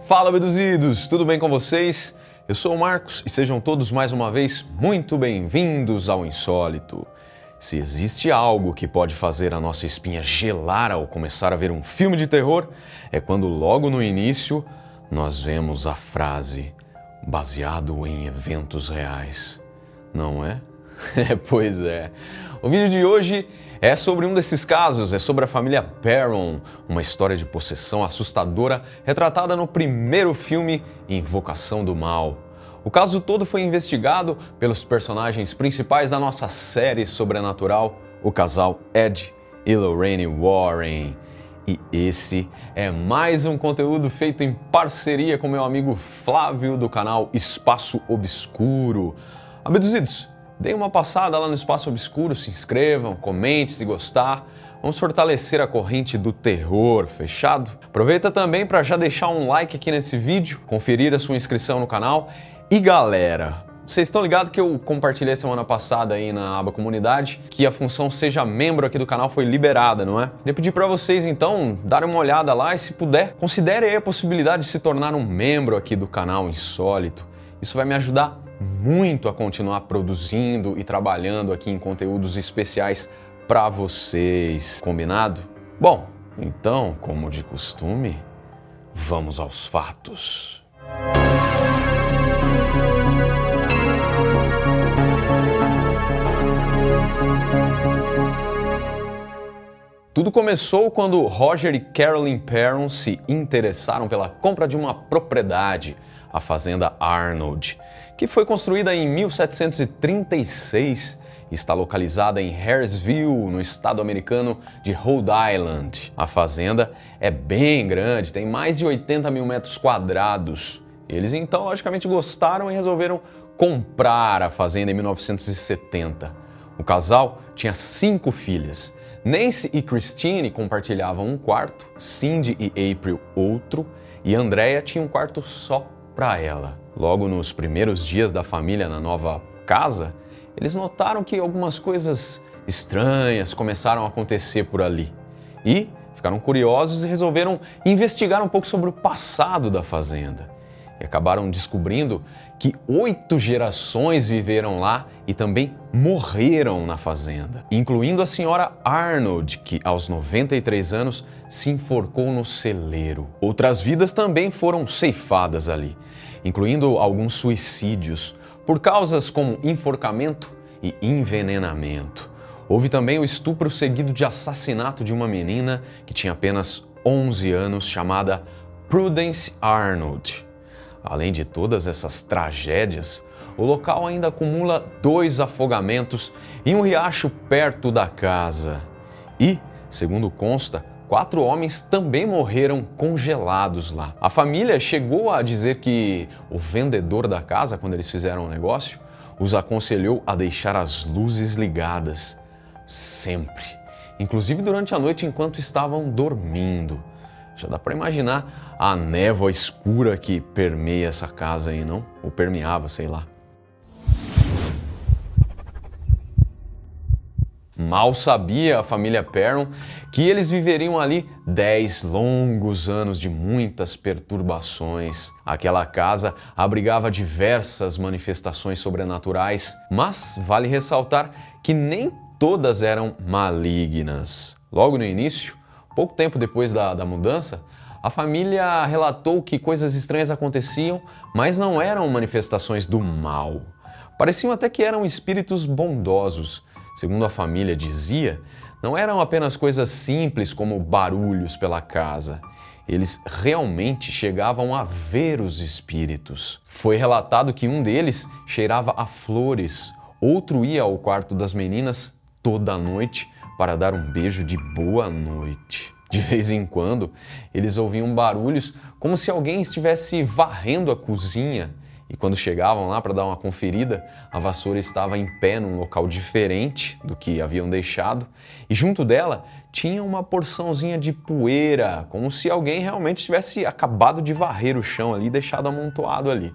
Fala, abduzidos! Tudo bem com vocês? Eu sou o Marcos e sejam todos mais uma vez muito bem-vindos ao Insólito. Se existe algo que pode fazer a nossa espinha gelar ao começar a ver um filme de terror, é quando logo no início nós vemos a frase baseado em eventos reais. Não é? Pois é. O vídeo de hoje é sobre um desses casos, é sobre a família Perron, uma história de possessão assustadora retratada no primeiro filme Invocação do Mal. O caso todo foi investigado pelos personagens principais da nossa série sobrenatural, o casal Ed e Lorraine Warren. E esse é mais um conteúdo feito em parceria com meu amigo Flávio do canal Espaço Obscuro. Abduzidos, deem uma passada lá no Espaço Obscuro, se inscrevam, comente se gostar. Vamos fortalecer a corrente do terror, fechado? Aproveita também para já deixar um like aqui nesse vídeo, conferir a sua inscrição no canal. E galera, vocês estão ligados que eu compartilhei semana passada aí na aba comunidade que a função seja membro aqui do canal foi liberada, não é? Queria pedir para vocês então darem uma olhada lá e se puder, considere aí a possibilidade de se tornar um membro aqui do canal Insólito. Isso vai me ajudar muito a continuar produzindo e trabalhando aqui em conteúdos especiais para vocês. Combinado? Bom, então, como de costume, vamos aos fatos. Tudo começou quando Roger e Carolyn Perron se interessaram pela compra de uma propriedade, a Fazenda Arnold, que foi construída em 1736 e está localizada em Harrisville, no estado americano de Rhode Island. A fazenda é bem grande, tem mais de 80 mil metros quadrados. Eles então, logicamente, gostaram e resolveram comprar a fazenda em 1970. O casal tinha 5 filhas. Nancy e Christine compartilhavam um quarto, Cindy e April outro, e Andrea tinha um quarto só para ela. Logo nos primeiros dias da família na nova casa, eles notaram que algumas coisas estranhas começaram a acontecer por ali. E ficaram curiosos e resolveram investigar um pouco sobre o passado da fazenda. E acabaram descobrindo que 8 gerações viveram lá e também morreram na fazenda, incluindo a senhora Arnold, que aos 93 anos se enforcou no celeiro. Outras vidas também foram ceifadas ali, incluindo alguns suicídios, por causas como enforcamento e envenenamento. Houve também o estupro seguido de assassinato de uma menina que tinha apenas 11 anos, chamada Prudence Arnold. Além de todas essas tragédias, o local ainda acumula 2 afogamentos e um riacho perto da casa. E, segundo consta, 4 homens também morreram congelados lá. A família chegou a dizer que o vendedor da casa, quando eles fizeram o negócio, os aconselhou a deixar as luzes ligadas, sempre. Inclusive durante a noite enquanto estavam dormindo. Já dá para imaginar a névoa escura que permeia essa casa aí, não? Ou permeava, sei lá. Mal sabia a família Perron que eles viveriam ali 10 longos anos de muitas perturbações. Aquela casa abrigava diversas manifestações sobrenaturais, mas vale ressaltar que nem todas eram malignas. Logo no início, pouco tempo depois da mudança, a família relatou que coisas estranhas aconteciam, mas não eram manifestações do mal. Pareciam até que eram espíritos bondosos. Segundo a família dizia, não eram apenas coisas simples como barulhos pela casa. Eles realmente chegavam a ver os espíritos. Foi relatado que um deles cheirava a flores, outro ia ao quarto das meninas toda noite para dar um beijo de boa noite. De vez em quando, eles ouviam barulhos como se alguém estivesse varrendo a cozinha. E quando chegavam lá para dar uma conferida, a vassoura estava em pé num local diferente do que haviam deixado. E junto dela tinha uma porçãozinha de poeira, como se alguém realmente tivesse acabado de varrer o chão ali e deixado amontoado ali.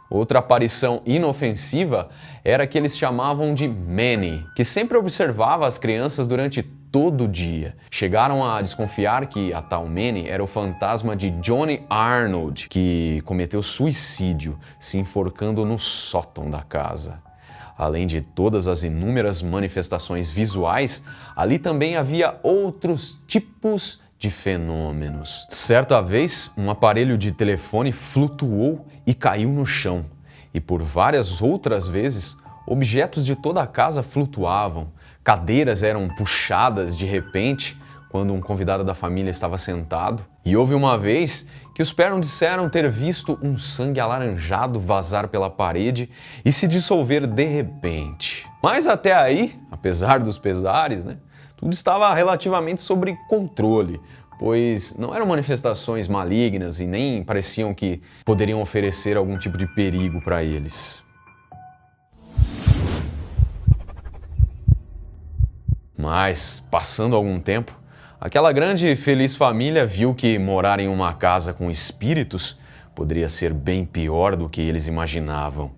Outra aparição inofensiva era que eles chamavam de Manny, que sempre observava as crianças durante todo dia. Chegaram a desconfiar que a tal Manny era o fantasma de Johnny Arnold, que cometeu suicídio se enforcando no sótão da casa. Além de todas as inúmeras manifestações visuais, ali também havia outros tipos de fenômenos. Certa vez, um aparelho de telefone flutuou e caiu no chão. E por várias outras vezes, objetos de toda a casa flutuavam. Cadeiras eram puxadas de repente quando um convidado da família estava sentado. E houve uma vez que os Perron disseram ter visto um sangue alaranjado vazar pela parede e se dissolver de repente. Mas até aí, apesar dos pesares, tudo estava relativamente sob controle, pois não eram manifestações malignas e nem pareciam que poderiam oferecer algum tipo de perigo para eles. Mas, passando algum tempo, aquela grande e feliz família viu que morar em uma casa com espíritos poderia ser bem pior do que eles imaginavam.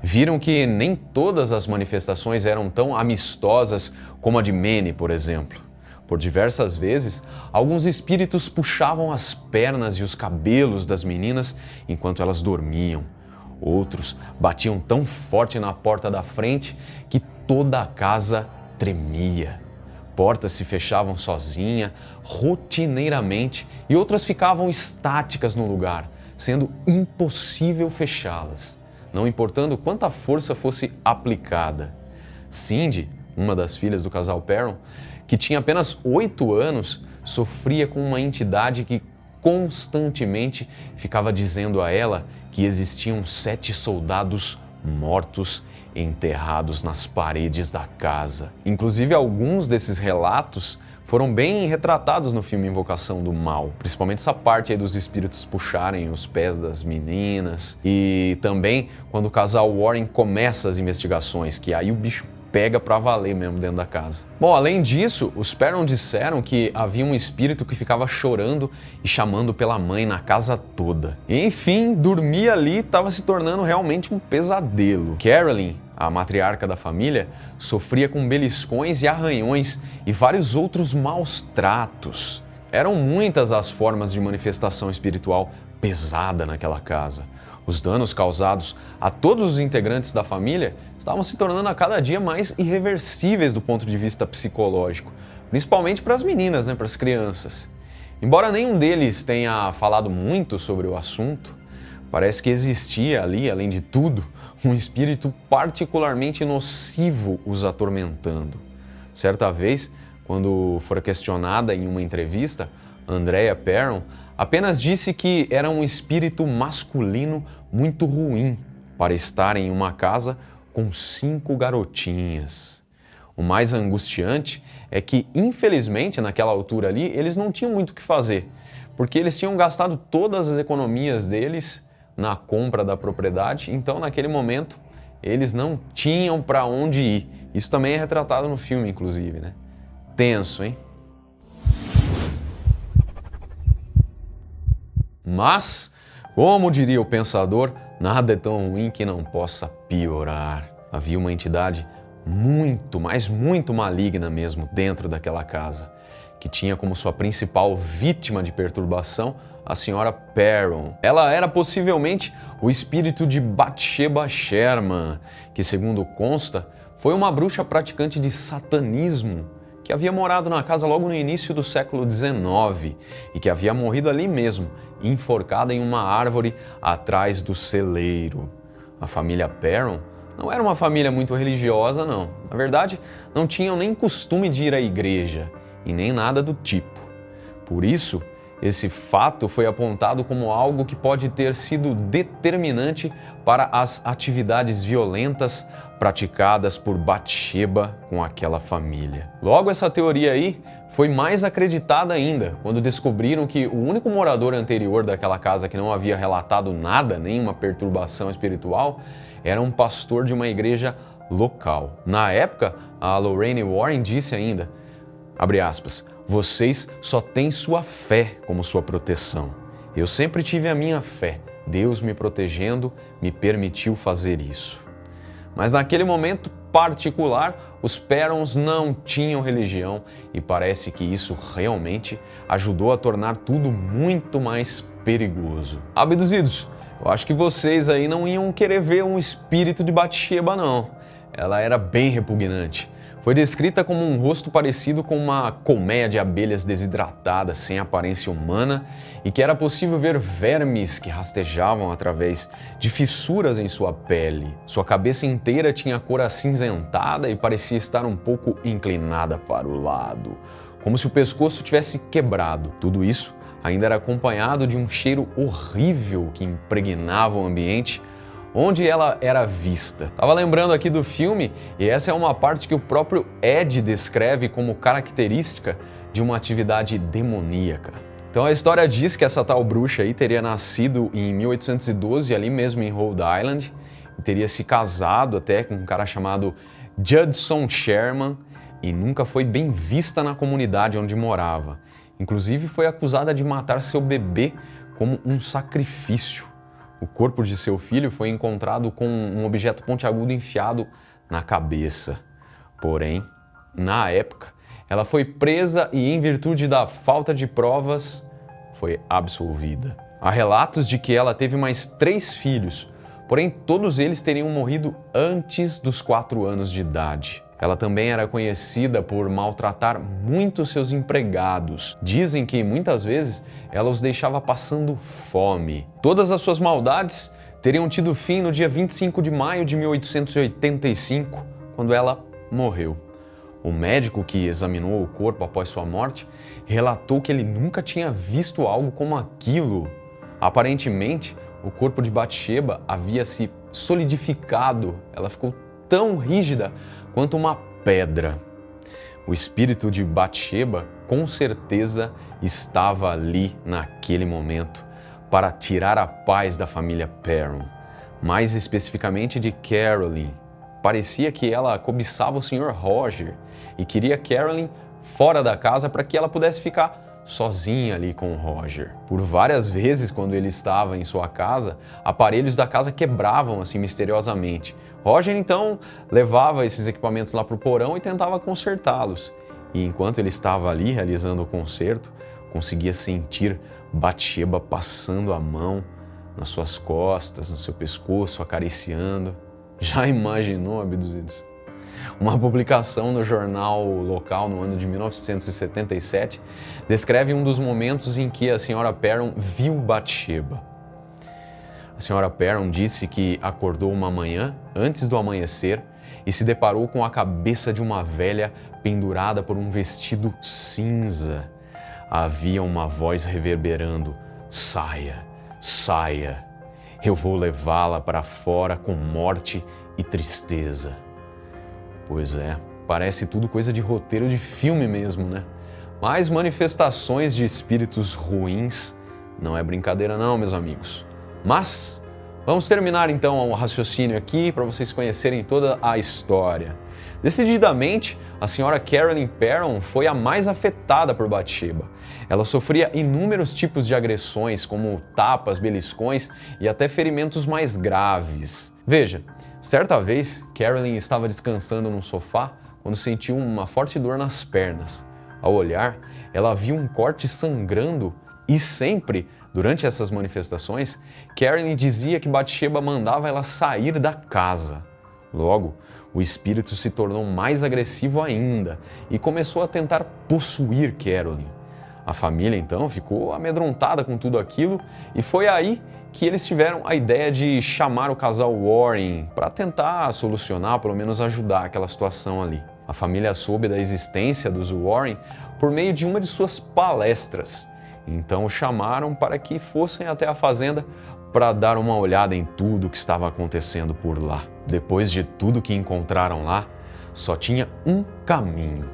Viram que nem todas as manifestações eram tão amistosas como a de Manny, por exemplo. Por diversas vezes, alguns espíritos puxavam as pernas e os cabelos das meninas enquanto elas dormiam. Outros batiam tão forte na porta da frente que toda a casa tremia. Portas se fechavam sozinha, rotineiramente, e outras ficavam estáticas no lugar, sendo impossível fechá-las, não importando quanta força fosse aplicada. Cindy, uma das filhas do casal Perron, que tinha apenas 8 anos, sofria com uma entidade que constantemente ficava dizendo a ela que existiam 7 soldados mortos enterrados nas paredes da casa. Inclusive, alguns desses relatos foram bem retratados no filme Invocação do Mal, principalmente essa parte aí dos espíritos puxarem os pés das meninas e também quando o casal Warren começa as investigações, que aí o bicho pega pra valer mesmo dentro da casa. Bom, além disso, os Perron disseram que havia um espírito que ficava chorando e chamando pela mãe na casa toda. E, enfim, dormir ali estava se tornando realmente um pesadelo. Carolyn, a matriarca da família, sofria com beliscões e arranhões e vários outros maus tratos. Eram muitas as formas de manifestação espiritual pesada naquela casa. Os danos causados a todos os integrantes da família estavam se tornando a cada dia mais irreversíveis do ponto de vista psicológico, principalmente para as meninas, para as crianças. Embora nenhum deles tenha falado muito sobre o assunto, parece que existia ali, além de tudo, um espírito particularmente nocivo os atormentando. Certa vez, quando fora questionada em uma entrevista, Andrea Perron apenas disse que era um espírito masculino muito ruim para estar em uma casa com 5 garotinhas. O mais angustiante é que, infelizmente, naquela altura ali, eles não tinham muito o que fazer, porque eles tinham gastado todas as economias deles na compra da propriedade, então naquele momento eles não tinham para onde ir. Isso também é retratado no filme, inclusive, Tenso, hein? Mas, como diria o pensador, nada é tão ruim que não possa piorar. Havia uma entidade muito, mas muito maligna mesmo dentro daquela casa, que tinha como sua principal vítima de perturbação a senhora Perron. Ela era possivelmente o espírito de Bathsheba Sherman, que, segundo consta, foi uma bruxa praticante de satanismo que havia morado na casa logo no início do século XIX e que havia morrido ali mesmo, enforcada em uma árvore atrás do celeiro. A família Perron não era uma família muito religiosa, não. Na verdade, não tinham nem costume de ir à igreja e nem nada do tipo. Por isso, esse fato foi apontado como algo que pode ter sido determinante para as atividades violentas praticadas por Bathsheba com aquela família. Logo, essa teoria aí foi mais acreditada ainda quando descobriram que o único morador anterior daquela casa que não havia relatado nada, nenhuma perturbação espiritual, era um pastor de uma igreja local. Na época, a Lorraine Warren disse ainda, abre aspas, vocês só têm sua fé como sua proteção. Eu sempre tive a minha fé. Deus me protegendo me permitiu fazer isso. Mas naquele momento, particular, os Perrons não tinham religião e parece que isso realmente ajudou a tornar tudo muito mais perigoso. Abduzidos, eu acho que vocês aí não iam querer ver um espírito de Batsheba, não. Ela era bem repugnante. Foi descrita como um rosto parecido com uma colmeia de abelhas desidratadas sem aparência humana e que era possível ver vermes que rastejavam através de fissuras em sua pele. Sua cabeça inteira tinha cor acinzentada e parecia estar um pouco inclinada para o lado, como se o pescoço tivesse quebrado. Tudo isso ainda era acompanhado de um cheiro horrível que impregnava o ambiente onde ela era vista. Tava lembrando aqui do filme e essa é uma parte que o próprio Ed descreve como característica de uma atividade demoníaca. Então a história diz que essa tal bruxa aí teria nascido em 1812 ali mesmo em Rhode Island e teria se casado até com um cara chamado Judson Sherman e nunca foi bem vista na comunidade onde morava. Inclusive foi acusada de matar seu bebê como um sacrifício. O corpo de seu filho foi encontrado com um objeto pontiagudo enfiado na cabeça. Porém, na época, ela foi presa e, em virtude da falta de provas, foi absolvida. Há relatos de que ela teve mais 3 filhos, porém todos eles teriam morrido antes dos 4 anos de idade. Ela também era conhecida por maltratar muito seus empregados. Dizem que muitas vezes ela os deixava passando fome. Todas as suas maldades teriam tido fim no dia 25 de maio de 1885, quando ela morreu. O médico que examinou o corpo após sua morte relatou que ele nunca tinha visto algo como aquilo. Aparentemente, o corpo de Batsheba havia se solidificado. Ela ficou tão rígida quanto uma pedra. O espírito de Batsheba com certeza estava ali naquele momento para tirar a paz da família Perron, mais especificamente de Carolyn. Parecia que ela cobiçava o Sr. Roger e queria Carolyn fora da casa para que ela pudesse ficar sozinha ali com o Roger. Por várias vezes, quando ele estava em sua casa, aparelhos da casa quebravam assim misteriosamente. Roger então levava esses equipamentos lá para o porão e tentava consertá-los. E enquanto ele estava ali realizando o conserto, conseguia sentir Batsheba passando a mão nas suas costas, no seu pescoço, acariciando. Já imaginou, abduzidos? Uma publicação no jornal local no ano de 1977 descreve um dos momentos em que a Sra. Perron viu Batsheba. A Sra. Perron disse que acordou uma manhã antes do amanhecer e se deparou com a cabeça de uma velha pendurada por um vestido cinza. Havia uma voz reverberando: "Saia, saia, eu vou levá-la para fora com morte e tristeza." Pois é, parece tudo coisa de roteiro de filme mesmo, né? Mas manifestações de espíritos ruins não é brincadeira não, meus amigos. Mas vamos terminar então o raciocínio aqui para vocês conhecerem toda a história. Decididamente, a Sra. Carolyn Perron foi a mais afetada por Batsheba. Ela sofria inúmeros tipos de agressões, como tapas, beliscões e até ferimentos mais graves. Veja, certa vez, Carolyn estava descansando no sofá quando sentiu uma forte dor nas pernas. Ao olhar, ela viu um corte sangrando e sempre, durante essas manifestações, Carolyn dizia que Batsheba mandava ela sair da casa. Logo, o espírito se tornou mais agressivo ainda e começou a tentar possuir Carolyn. A família, então, ficou amedrontada com tudo aquilo e foi aí que eles tiveram a ideia de chamar o casal Warren para tentar solucionar, pelo menos ajudar aquela situação ali. A família soube da existência dos Warren por meio de uma de suas palestras. Então o chamaram para que fossem até a fazenda para dar uma olhada em tudo o que estava acontecendo por lá. Depois de tudo que encontraram lá, só tinha um caminho: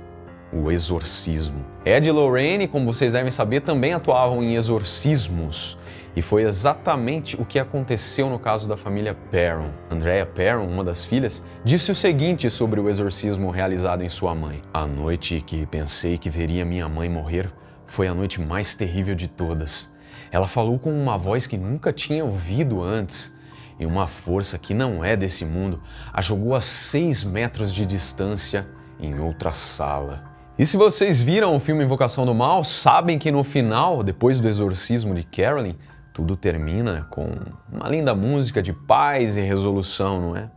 o exorcismo. Ed e Lorraine, como vocês devem saber, também atuavam em exorcismos. E foi exatamente o que aconteceu no caso da família Perron. Andrea Perron, uma das filhas, disse o seguinte sobre o exorcismo realizado em sua mãe: "A noite que pensei que veria minha mãe morrer foi a noite mais terrível de todas. Ela falou com uma voz que nunca tinha ouvido antes. e uma força que não é desse mundo a jogou a 6 metros de distância em outra sala. E se vocês viram o filme Invocação do Mal, sabem que no final, depois do exorcismo de Carolyn, tudo termina com uma linda música de paz e resolução, não é?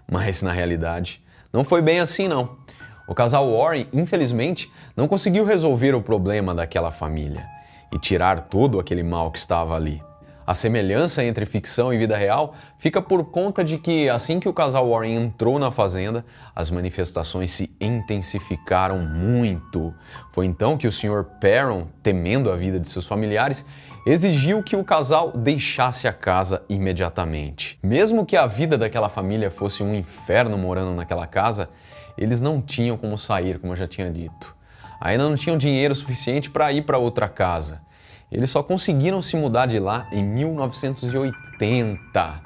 Mas, na realidade, não foi bem assim, não. O casal Warren, infelizmente, não conseguiu resolver o problema daquela família e tirar todo aquele mal que estava ali. A semelhança entre ficção e vida real fica por conta de que, assim que o casal Warren entrou na fazenda, as manifestações se intensificaram muito. Foi então que o Sr. Perron, temendo a vida de seus familiares, exigiu que o casal deixasse a casa imediatamente. Mesmo que a vida daquela família fosse um inferno morando naquela casa, eles não tinham como sair, como eu já tinha dito. Ainda não tinham dinheiro suficiente para ir para outra casa. Eles só conseguiram se mudar de lá em 1980,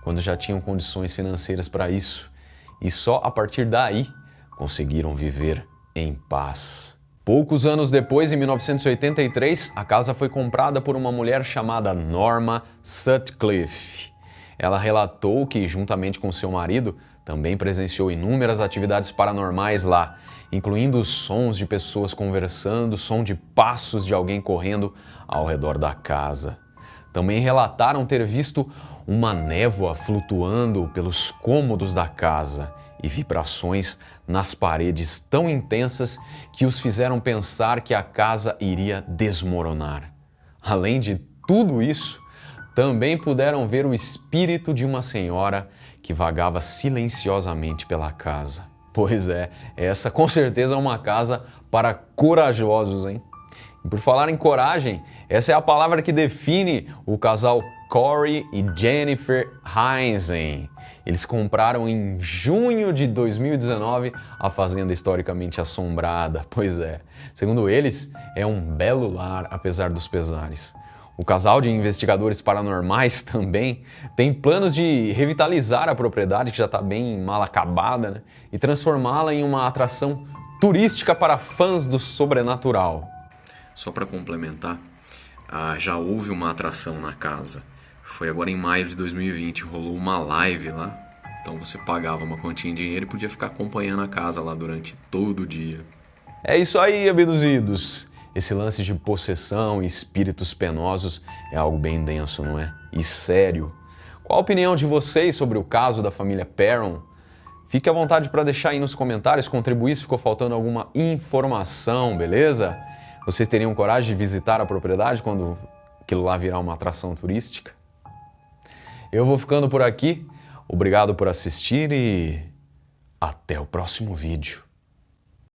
quando já tinham condições financeiras para isso. E só a partir daí conseguiram viver em paz. Poucos anos depois, em 1983, a casa foi comprada por uma mulher chamada Norma Sutcliffe. Ela relatou que, juntamente com seu marido, também presenciou inúmeras atividades paranormais lá, incluindo sons de pessoas conversando, som de passos de alguém correndo ao redor da casa. Também relataram ter visto uma névoa flutuando pelos cômodos da casa e vibrações nas paredes tão intensas que os fizeram pensar que a casa iria desmoronar. Além de tudo isso, também puderam ver o espírito de uma senhora que vagava silenciosamente pela casa. Pois é, essa com certeza é uma casa para corajosos, hein? E por falar em coragem, essa é a palavra que define o casal Corey e Jennifer Heinzen. Eles compraram em junho de 2019 a fazenda historicamente assombrada. Pois é, segundo eles, é um belo lar apesar dos pesares. O casal de investigadores paranormais também tem planos de revitalizar a propriedade, que já está bem mal acabada, né? E transformá-la em uma atração turística para fãs do sobrenatural. Só para complementar, já houve uma atração na casa. Foi agora em maio de 2020, rolou uma live lá. Então você pagava uma quantia em dinheiro e podia ficar acompanhando a casa lá durante todo o dia. É isso aí, abduzidos! Esse lance de possessão e espíritos penosos é algo bem denso, não é? E sério. Qual a opinião de vocês sobre o caso da família Perron? Fique à vontade para deixar aí nos comentários, contribuir se ficou faltando alguma informação, beleza? Vocês teriam coragem de visitar a propriedade quando aquilo lá virar uma atração turística? Eu vou ficando por aqui. Obrigado por assistir e até o próximo vídeo.